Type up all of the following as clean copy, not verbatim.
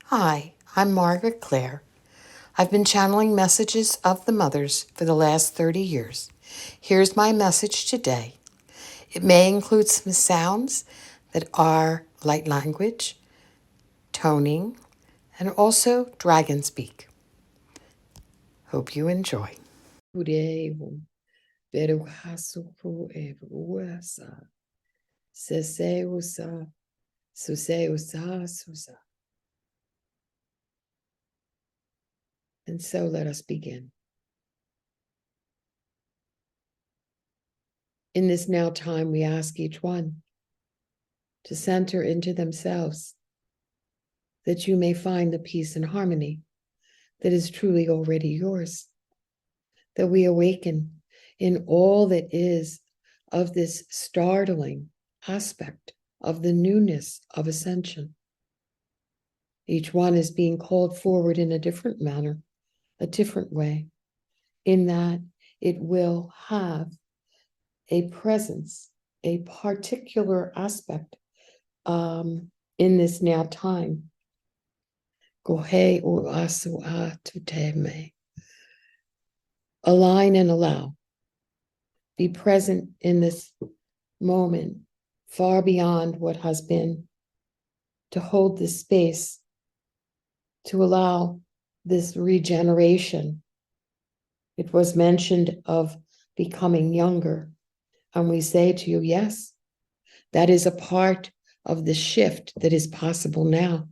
Hi, I'm Margaret Claire. I've been channeling messages of the mothers for the last 30 years. Here's my message today. It may include some sounds that are light language, toning, and also dragon speak. Hope you enjoy. And so let us begin. In this now time, we ask each one to center into themselves, that you may find the peace and harmony that is truly already yours, that we awaken in all that is of this startling aspect of the newness of ascension. Each one is being called forward in a different manner, a different way, in that it will have a presence, a particular aspect in this now time. Gohe o asu a tuteme. Align and allow. Be present in this moment, far beyond what has been, to hold this space, to allow this regeneration. It was mentioned of becoming younger, and we say to you, yes, that is a part of the shift that is possible now,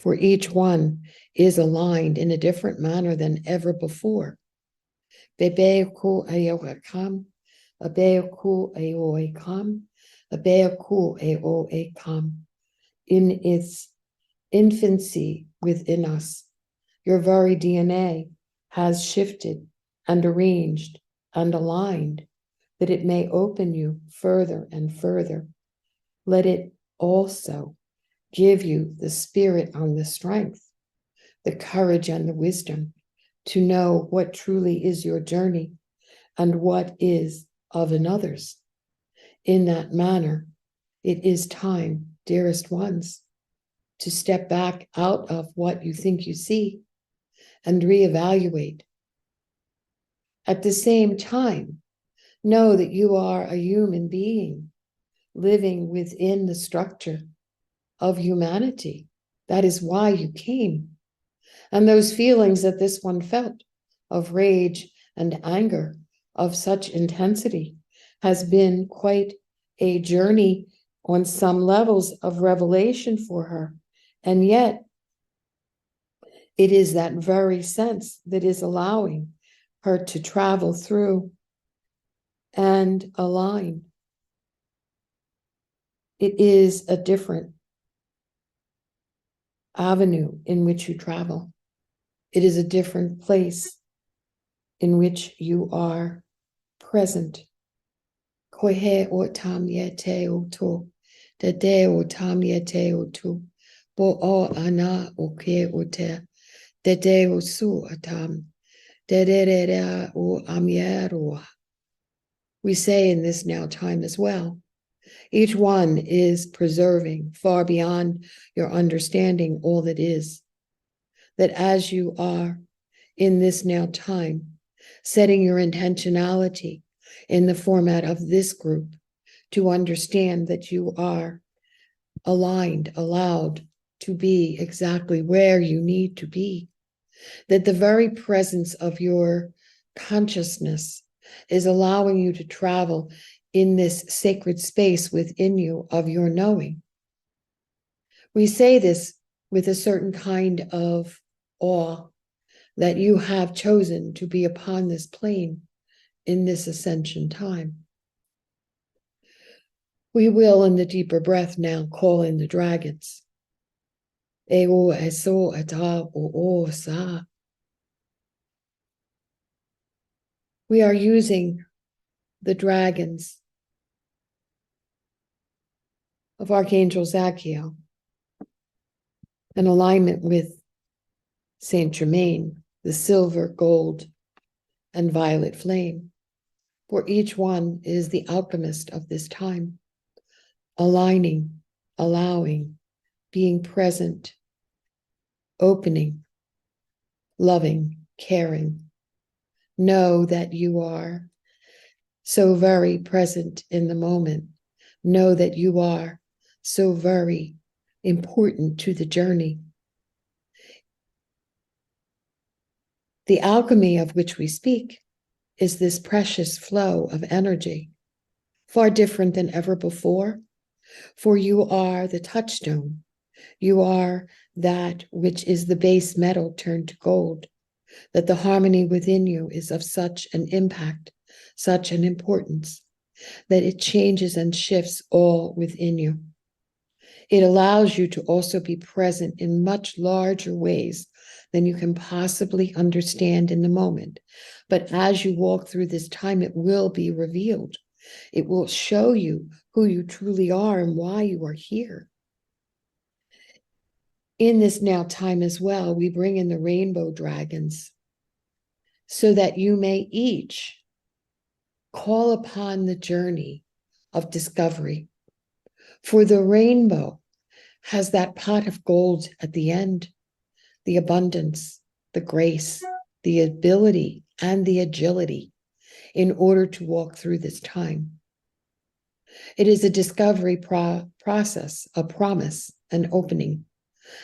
for each one is aligned in a different manner than ever before. Bebeku ayoakam, abeoku ayoakam, abeoku ayoakam. In its infancy within us, your very DNA has shifted and arranged and aligned that it may open you further and further. Let it also give you the spirit and the strength, the courage and the wisdom to know what truly is your journey and what is of another's. In that manner, it is time, dearest ones, to step back out of what you think you see and reevaluate. At the same time, know that you are a human being living within the structure of humanity. That is why you came. And those feelings that this one felt of rage and anger of such intensity has been quite a journey on some levels of revelation for her. And yet, it is that very sense that is allowing her to travel through and align. It is a different avenue in which you travel. It is a different place in which you are present. Kohe o tam yete o to, de de o tam yete o to, bo o ana o ke o te, de de o su atam, de de de de o amiero. We say in this now time as well, each one is preserving far beyond your understanding all that is. That as you are in this now time, setting your intentionality in the format of this group to understand that you are aligned, allowed to be exactly where you need to be, that the very presence of your consciousness is allowing you to travel in this sacred space within you of your knowing. We say this with a certain kind of awe that you have chosen to be upon this plane in this ascension time. We will, in the deeper breath now, call in the dragons. Eo eso ata o sa. We are using the dragons of Archangel Zachiel in alignment with Saint Germain, the silver, gold, and violet flame. For each one is the alchemist of this time, aligning, allowing, being present, opening, loving, caring. Know that you are so very present in the moment. Know that you are so very important to the journey. The alchemy of which we speak is this precious flow of energy, far different than ever before, for you are the touchstone. You are that which is the base metal turned to gold, that the harmony within you is of such an impact, such an importance, that it changes and shifts all within you. It allows you to also be present in much larger ways than you can possibly understand in the moment. But as you walk through this time, it will be revealed. It will show you who you truly are and why you are here. In this now time as well, we bring in the rainbow dragons so that you may each call upon the journey of discovery. For the rainbow has that pot of gold at the end, the abundance, the grace, the ability, and the agility in order to walk through this time. It is a discovery process, a promise, an opening,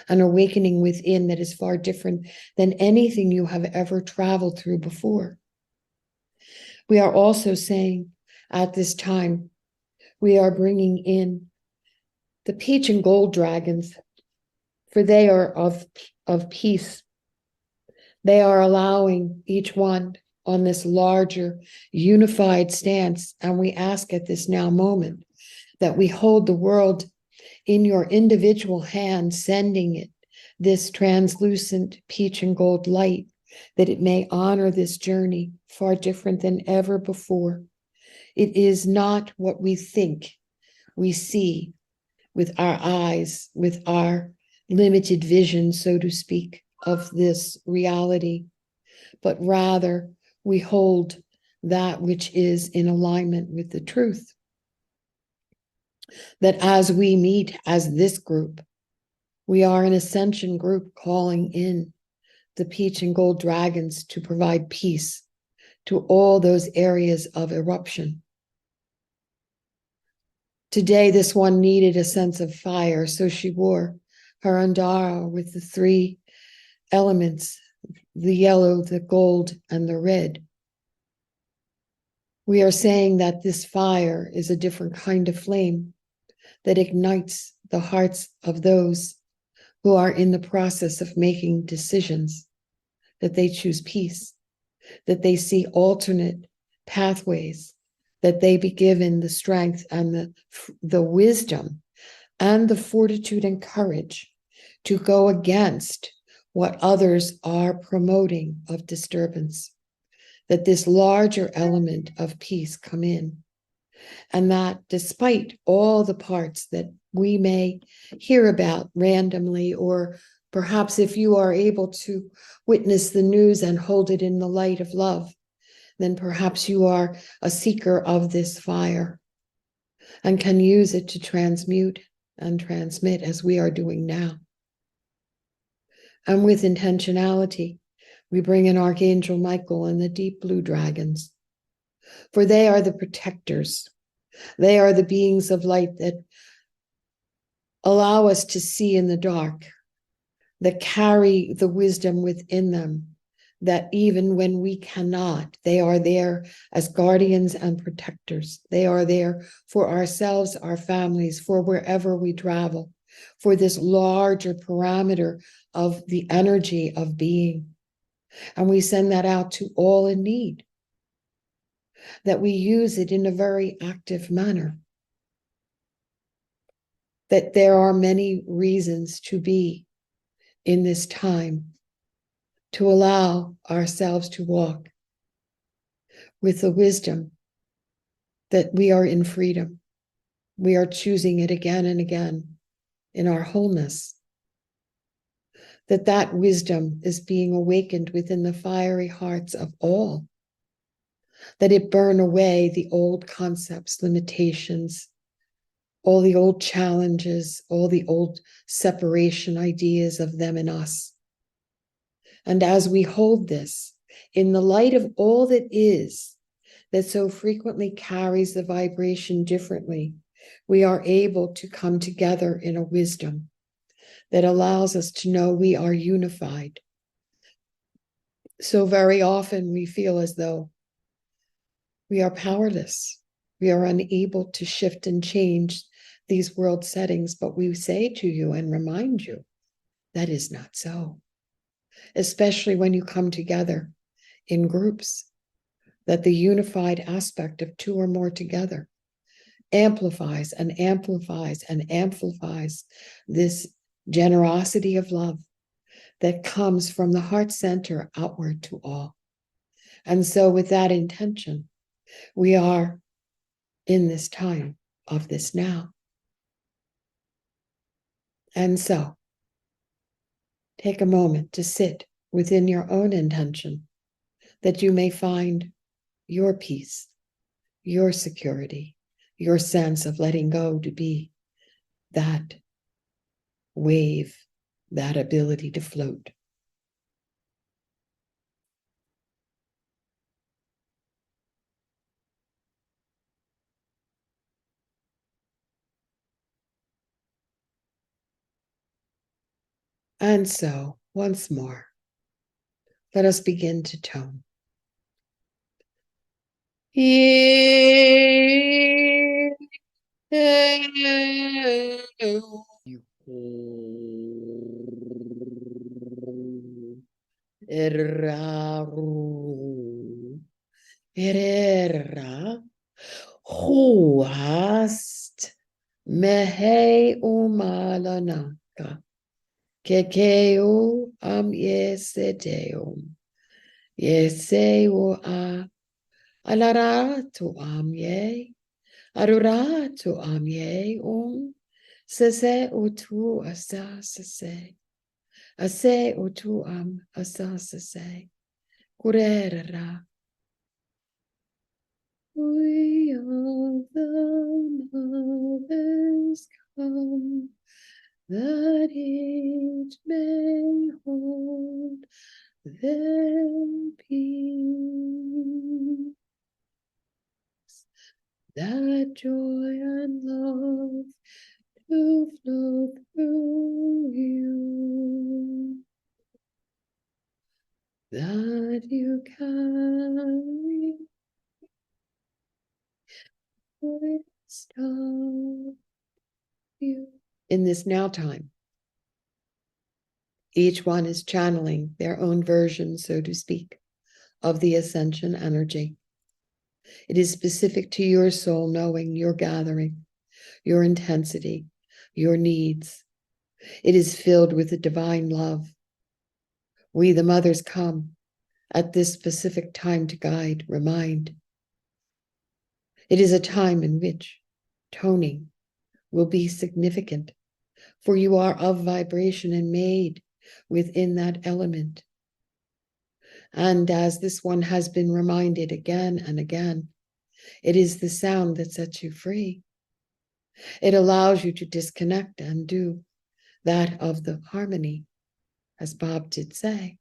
an awakening within that is far different than anything you have ever traveled through before. We are also saying at this time, we are bringing in the peach and gold dragons, for they are of peace. They are allowing each one on this larger unified stance. And we ask at this now moment that we hold the world in your individual hand, sending it this translucent peach and gold light, that it may honor this journey far different than ever before. It is not what we think we see with our eyes, with our limited vision, so to speak, of this reality, but rather we hold that which is in alignment with the truth. That as we meet as this group, we are an ascension group calling in the peach and gold dragons to provide peace to all those areas of eruption. Today, this one needed a sense of fire, so she wore her andara with the three elements, the yellow, the gold, and the red. We are saying that this fire is a different kind of flame that ignites the hearts of those who are in the process of making decisions, that they choose peace, that they see alternate pathways, that they be given the strength and the wisdom and the fortitude and courage to go against what others are promoting of disturbance, that this larger element of peace come in, and that despite all the parts that we may hear about randomly, or perhaps if you are able to witness the news and hold it in the light of love, then perhaps you are a seeker of this fire and can use it to transmute and transmit as we are doing now. And with intentionality, we bring in Archangel Michael and the deep blue dragons, for they are the protectors. They are the beings of light that allow us to see in the dark, that carry the wisdom within them, that even when we cannot, they are there as guardians and protectors. They are there for ourselves, our families, for wherever we travel, for this larger parameter of the energy of being. And we send that out to all in need, that we use it in a very active manner, that there are many reasons to be in this time, to allow ourselves to walk with the wisdom that we are in freedom. We are choosing it again and again in our wholeness, that wisdom is being awakened within the fiery hearts of all, that it burn away the old concepts, limitations, all the old challenges, all the old separation ideas of them and us, And as we hold this in the light of all that is, that so frequently carries the vibration differently, we are able to come together in a wisdom that allows us to know we are unified. So very often we feel as though we are powerless. We are unable to shift and change these world settings, but we say to you and remind you that is not so, especially when you come together in groups, that the unified aspect of two or more together amplifies and amplifies and amplifies this generosity of love that comes from the heart center outward to all. And so with that intention, we are in this time of this now. And so take a moment to sit within your own intention that you may find your peace, your security, your sense of letting go to be that wave, that ability to float. And so, once more, let us begin to tone. Huast mehe umalanaka kekeu yeseteum yeseu a alaratu ye aruratu ye sese utu asa sese ase utu asa sese kurera. We are the mothers come, that each may hold their peace, that joy and love to flow through you, that you carry wisdom you. In this now time, each one is channeling their own version, so to speak, of the ascension energy. It is specific to your soul, knowing your gathering, your intensity, your needs. It is filled with the divine love. We, the mothers, come at this specific time to guide, remind. It is a time in which toning will be significant, for you are of vibration and made within that element. And as this one has been reminded again and again, it is the sound that sets you free. It allows you to disconnect and do that of the harmony, as Bob did say.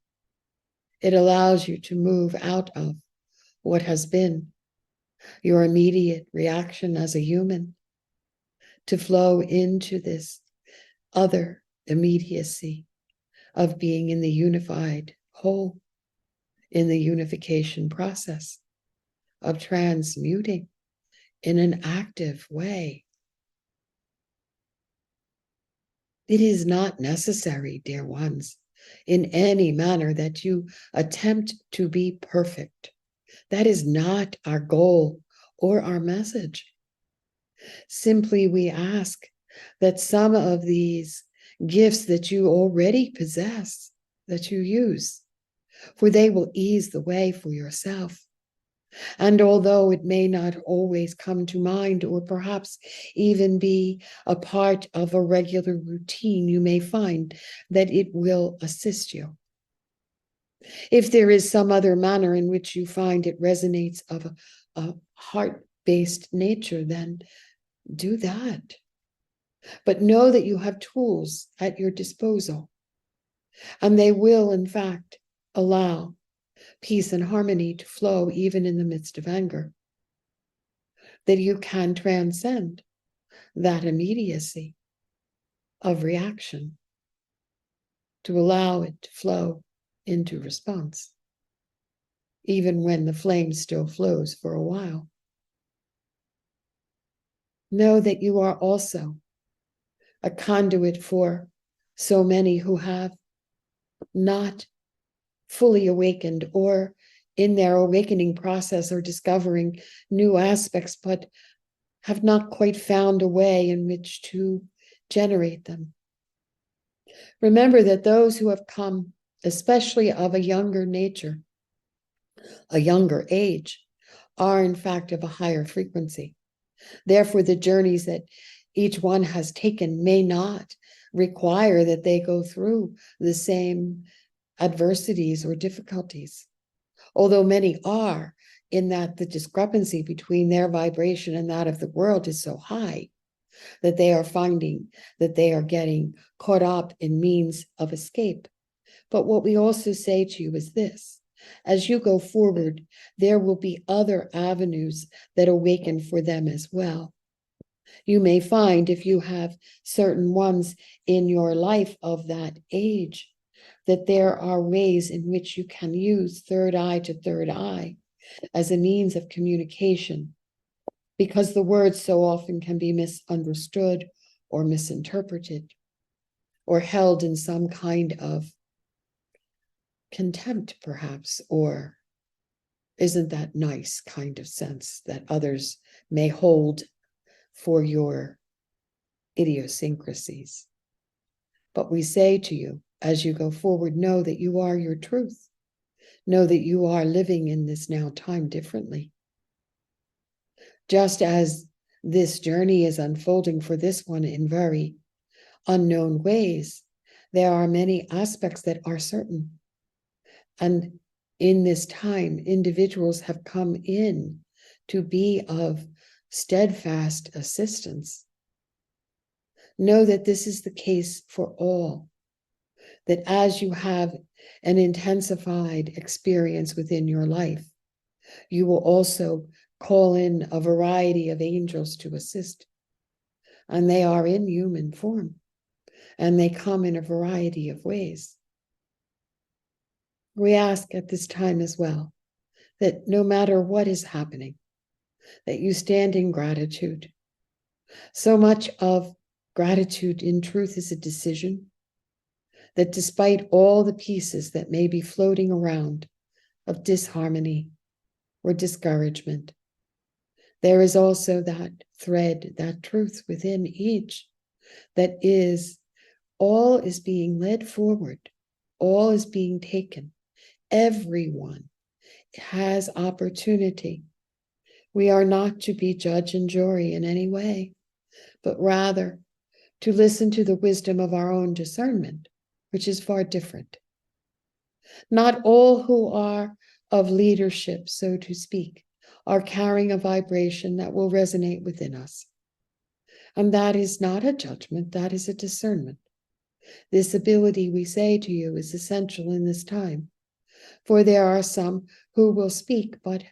It allows you to move out of what has been your immediate reaction as a human, to flow into this other immediacy of being in the unified whole, in the unification process of transmuting in an active way. It is not necessary, dear ones, in any manner that you attempt to be perfect. That is not our goal or our message. Simply, we ask that some of these gifts that you already possess, that you use, for they will ease the way for yourself. And although it may not always come to mind, or perhaps even be a part of a regular routine, you may find that it will assist you. If there is some other manner in which you find it resonates of a heart-based nature, then do that. But know that you have tools at your disposal, and they will, in fact, allow peace and harmony to flow even in the midst of anger, that you can transcend that immediacy of reaction to allow it to flow into response, even when the flame still flows for a while. Know that you are also a conduit for so many who have not fully awakened or in their awakening process or discovering new aspects, but have not quite found a way in which to generate them. Remember that those who have come, especially of a younger nature, a younger age, are in fact of a higher frequency. Therefore, the journeys that each one has taken may not require that they go through the same adversities or difficulties, although many are, in that the discrepancy between their vibration and that of the world is so high that they are finding that they are getting caught up in means of escape. But what we also say to you is this: as you go forward, there will be other avenues that awaken for them as well. You may find, if you have certain ones in your life of that age, that there are ways in which you can use third eye to third eye as a means of communication, because the words so often can be misunderstood or misinterpreted or held in some kind of contempt, perhaps, or isn't that nice kind of sense that others may hold for your idiosyncrasies. But we say to you, as you go forward, know that you are your truth. Know that you are living in this now time differently. Just as this journey is unfolding for this one in very unknown ways, there are many aspects that are certain. And in this time, individuals have come in to be of steadfast assistance. Know that this is the case for all, that as you have an intensified experience within your life, you will also call in a variety of angels to assist. And they are in human form, and they come in a variety of ways. We ask at this time as well that no matter what is happening, that you stand in gratitude. So much of gratitude in truth is a decision, that despite all the pieces that may be floating around of disharmony or discouragement, there is also that thread, that truth within each, that is, all is being led forward, all is being taken. Everyone has opportunity. We are not to be judge and jury in any way, but rather to listen to the wisdom of our own discernment, which is far different. Not all who are of leadership, so to speak, are carrying a vibration that will resonate within us. And that is not a judgment, that is a discernment. This ability, we say to you, is essential in this time. For there are some who will speak, but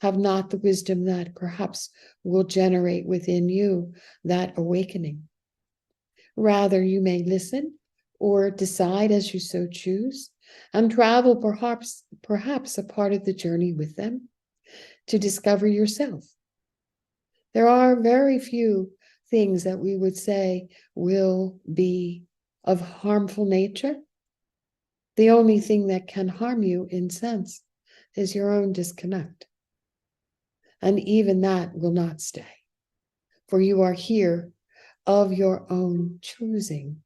have not the wisdom that perhaps will generate within you that awakening. Rather, you may listen or decide as you so choose and travel perhaps a part of the journey with them to discover yourself. There are very few things that we would say will be of harmful nature. The only thing that can harm you, in sense, is your own disconnect. And even that will not stay, for you are here of your own choosing,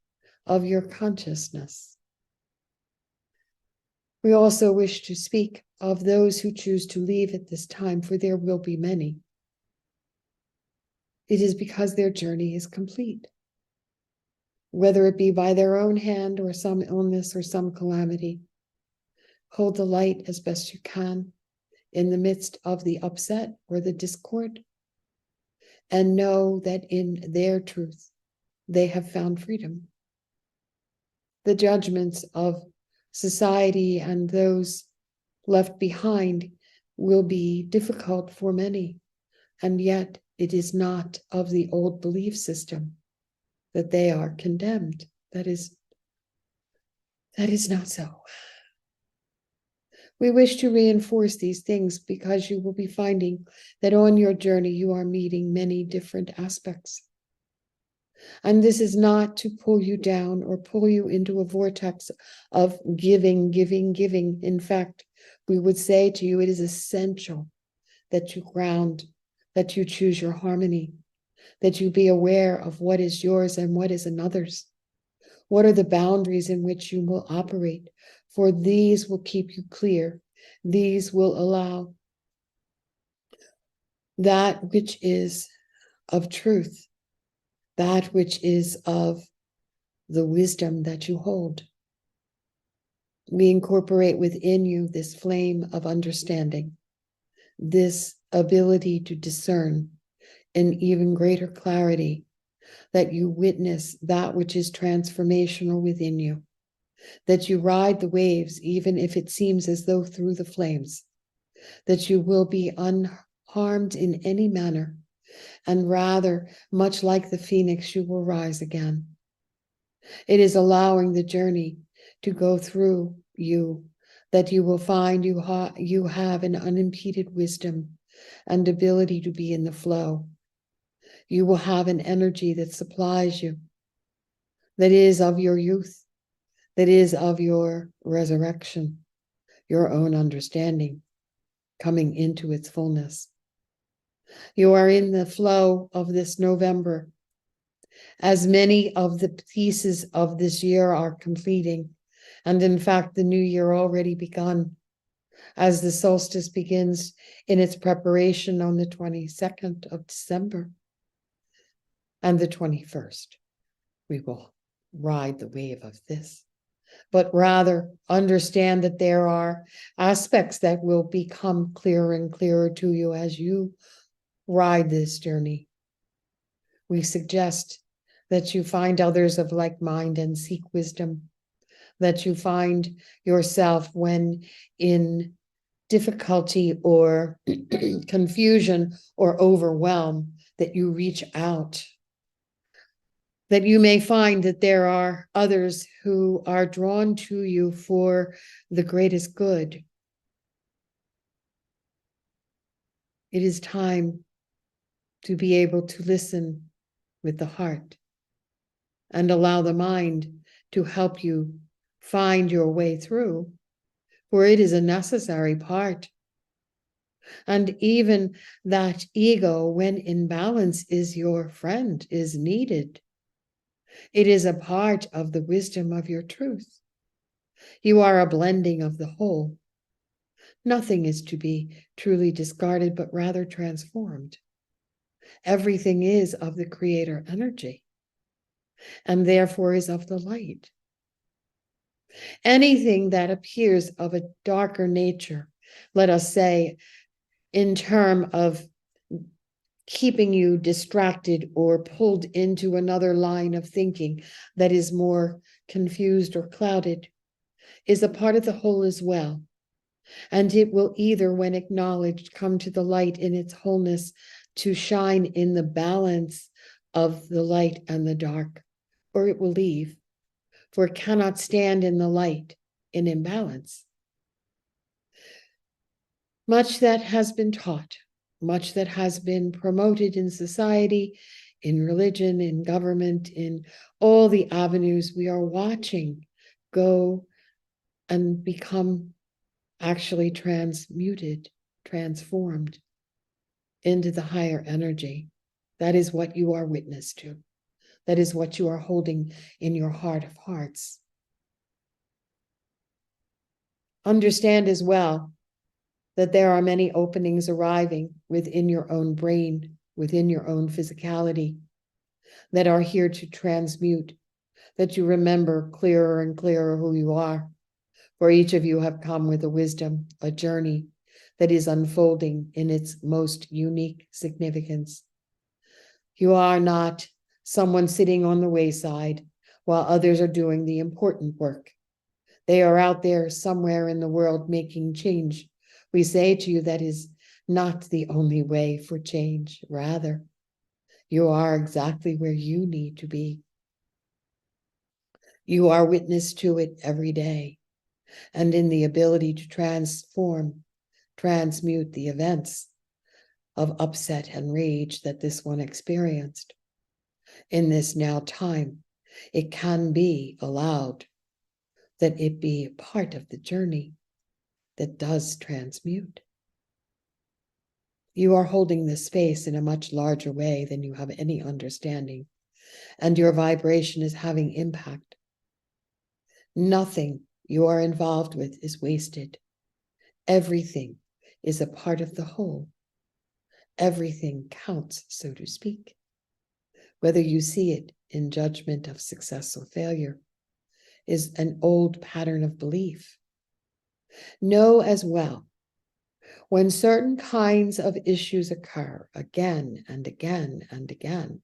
of your consciousness. We also wish to speak of those who choose to leave at this time, for there will be many. It is because their journey is complete, whether it be by their own hand or some illness or some calamity. Hold the light as best you can in the midst of the upset or the discord, and know that in their truth, they have found freedom. The judgments of society and those left behind will be difficult for many. And yet it is not of the old belief system that they are condemned. That is not so. We wish to reinforce these things because you will be finding that on your journey you are meeting many different aspects. And this is not to pull you down or pull you into a vortex of giving. In fact, we would say to you, it is essential that you ground, that you choose your harmony, that you be aware of what is yours and what is another's. What are the boundaries in which you will operate? For these will keep you clear. These will allow that which is of truth, that which is of the wisdom that you hold. We incorporate within you this flame of understanding, this ability to discern in even greater clarity, that you witness that which is transformational within you, that you ride the waves, even if it seems as though through the flames, that you will be unharmed in any manner, and rather, much like the phoenix, you will rise again. It is allowing the journey to go through you, that you will find you have an unimpeded wisdom and ability to be in the flow. You will have an energy that supplies you, that is of your youth, that is of your resurrection, your own understanding coming into its fullness. You are in the flow of this November, as many of the pieces of this year are completing, and in fact, the new year already begun, as the solstice begins in its preparation on the 22nd of December and the 21st. We will ride the wave of this, but rather understand that there are aspects that will become clearer and clearer to you as you ride this journey. We suggest that you find others of like mind and seek wisdom, that you find yourself when in difficulty or confusion or overwhelm, that you reach out, that you may find that there are others who are drawn to you for the greatest good. It is time to be able to listen with the heart and allow the mind to help you find your way through, for it is a necessary part. And even that ego, when in balance, is your friend, is needed. It is a part of the wisdom of your truth. You are a blending of the whole. Nothing is to be truly discarded, but rather transformed. Everything is of the creator energy, and therefore is of the light. Anything that appears of a darker nature, let us say, in terms of keeping you distracted or pulled into another line of thinking that is more confused or clouded, is a part of the whole as well. And it will either, when acknowledged, come to the light in its wholeness to shine in the balance of the light and the dark, or it will leave, for it cannot stand in the light in imbalance. Much that has been taught, much that has been promoted in society, in religion, in government, in all the avenues we are watching go and become actually transmuted, transformed into the higher energy. That is what you are witness to. That is what you are holding in your heart of hearts. Understand as well that there are many openings arriving within your own brain, within your own physicality, that are here to transmute, that you remember clearer and clearer who you are. For each of you have come with a wisdom, a journey that is unfolding in its most unique significance. You are not someone sitting on the wayside while others are doing the important work. They are out there somewhere in the world making change. We say to you that is not the only way for change. Rather, you are exactly where you need to be. You are witness to it every day, and in the ability to transmute the events of upset and rage that this one experienced. In this now time, it can be allowed that it be part of the journey that does transmute. You are holding this space in a much larger way than you have any understanding, and your vibration is having impact. Nothing you are involved with is wasted. Everything is a part of the whole. Everything counts, so to speak. Whether you see it in judgment of success or failure is an old pattern of belief. Know as well, when certain kinds of issues occur again and again and again,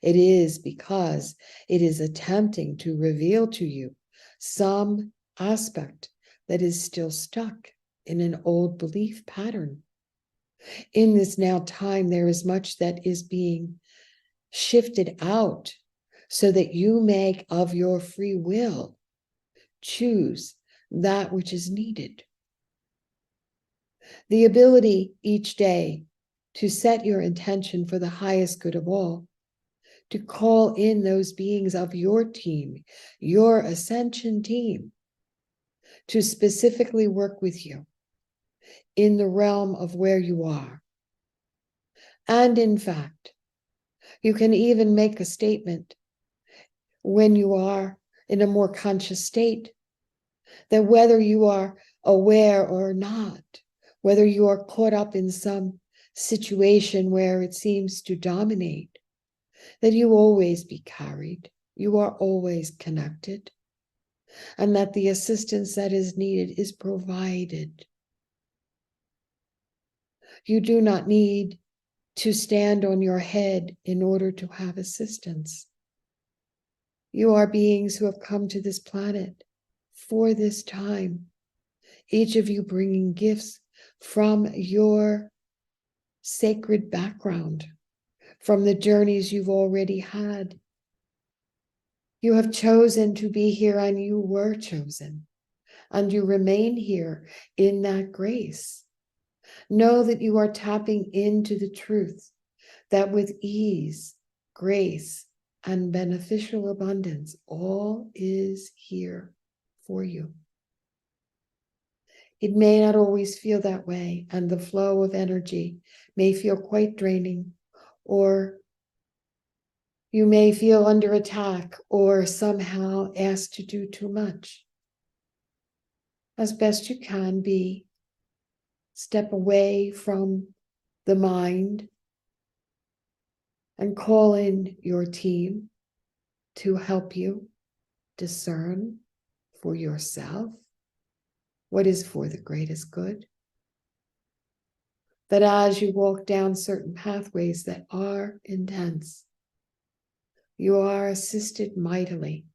it is because it is attempting to reveal to you some aspect that is still stuck in an old belief pattern. In this now time, there is much that is being shifted out so that you may, of your free will, choose that which is needed. The ability each day to set your intention for the highest good of all, to call in those beings of your team, your ascension team, to specifically work with you in the realm of where you are. And in fact, you can even make a statement when you are in a more conscious state that whether you are aware or not, whether you are caught up in some situation where it seems to dominate, that you always be carried, you are always connected, and that the assistance that is needed is provided. You do not need to stand on your head in order to have assistance. You are beings who have come to this planet for this time, each of you bringing gifts from your sacred background, from the journeys you've already had. You have chosen to be here, and you were chosen, and you remain here in that grace. Know that you are tapping into the truth that with ease, grace, and beneficial abundance, all is here for you. It may not always feel that way, and the flow of energy may feel quite draining, or you may feel under attack or somehow asked to do too much. As best you can be, step away from the mind and call in your team to help you discern for yourself what is for the greatest good. That as you walk down certain pathways that are intense, you are assisted mightily,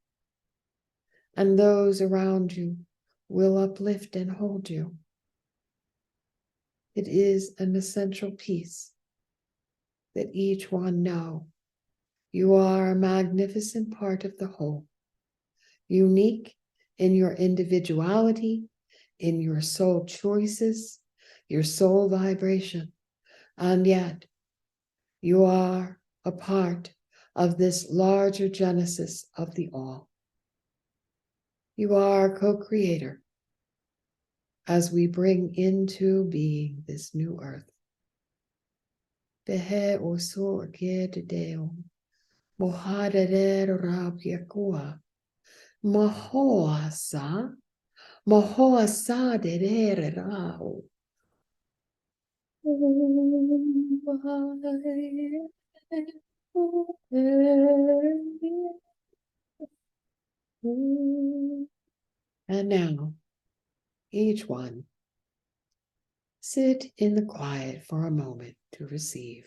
and those around you will uplift and hold you. It is an essential piece that each one know you are a magnificent part of the whole, unique in your individuality, in your soul choices, your soul vibration, and yet you are a part of this larger genesis of the all. You are a co-creator as we bring into being this new earth. Behe oso akedeo, mohadere rabiakua, mahoasa de rao. And now, each one, sit in the quiet for a moment to receive.